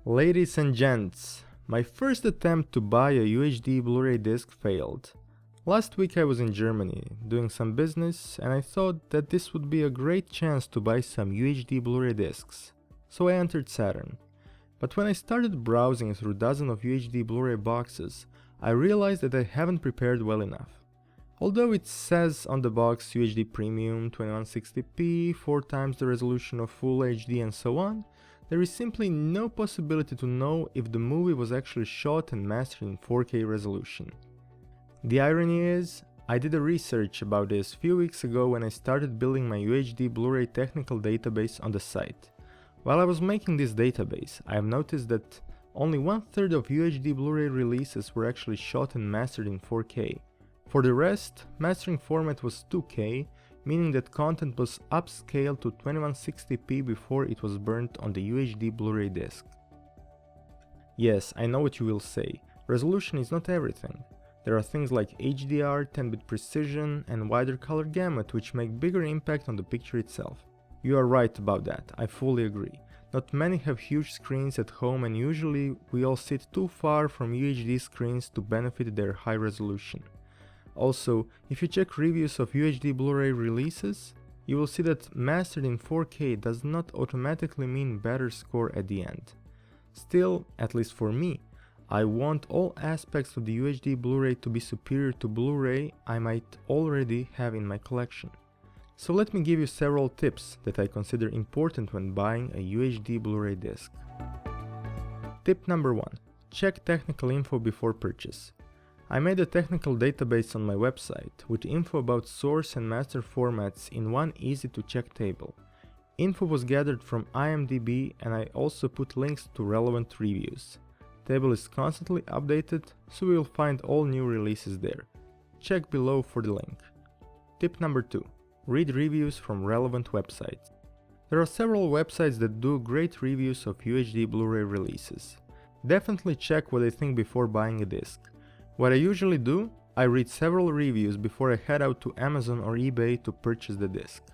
Ladies and gents, my first attempt to buy a UHD Blu-ray disc failed. Last week I was in Germany doing some business and I thought that this would be a great chance to buy some UHD Blu-ray discs. So I entered Saturn. But when I started browsing through dozens of UHD Blu-ray boxes, I realized that I haven't prepared well enough. Although it says on the box UHD Premium 2160p, 4 times the resolution of Full HD and so on, there is simply no possibility to know if the movie was actually shot and mastered in 4K resolution. The irony is, I did a research about this a few weeks ago when I started building my UHD Blu-ray technical database on the site. While I was making this database, I have noticed that only 1/3 of UHD Blu-ray releases were actually shot and mastered in 4K. For the rest, mastering format was 2K, meaning that content was upscaled to 2160p before it was burnt on the UHD Blu-ray disc. Yes, I know what you will say, resolution is not everything. There are things like HDR, 10-bit precision, and wider color gamut which make bigger impact on the picture itself. You are right about that, I fully agree. Not many have huge screens at home and usually we all sit too far from UHD screens to benefit their high resolution. Also, if you check reviews of UHD Blu-ray releases, you will see that mastered in 4K does not automatically mean better score at the end. Still, at least for me, I want all aspects of the UHD Blu-ray to be superior to Blu-ray I might already have in my collection. So let me give you several tips that I consider important when buying a UHD Blu-ray disc. Tip number 1. Check technical info before purchase. I made a technical database on my website with info about source and master formats in one easy to check table. Info was gathered from IMDb and I also put links to relevant reviews. Table is constantly updated, so you will find all new releases there. Check below for the link. Tip number 2. Read reviews from relevant websites. There are several websites that do great reviews of UHD Blu-ray releases. Definitely check what they think before buying a disc. What I usually do, I read several reviews before I head out to Amazon or eBay to purchase the disc.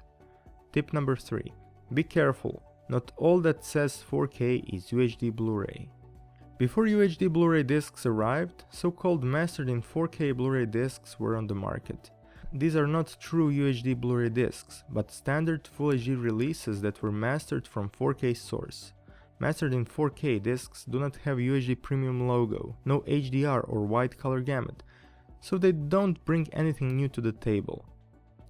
Tip number 3. Be careful, not all that says 4K is UHD Blu-ray. Before UHD Blu-ray discs arrived, so-called mastered in 4K Blu-ray discs were on the market. These are not true UHD Blu-ray discs, but standard Full HD releases that were mastered from 4K source. Mastered in 4K discs do not have UHD Premium logo, no HDR or wide color gamut, so they don't bring anything new to the table.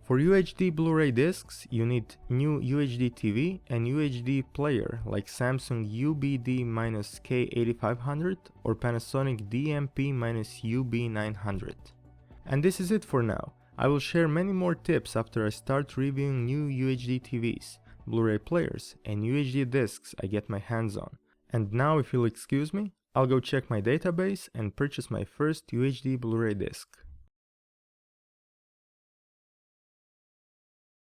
For UHD Blu-ray discs, you need new UHD TV and UHD player like Samsung UBD-K8500 or Panasonic DMP-UB900. And this is it for now. I will share many more tips after I start reviewing new UHD TVs, Blu-ray players, and UHD discs I get my hands on. And now, if you'll excuse me, I'll go check my database and purchase my first UHD Blu-ray disc.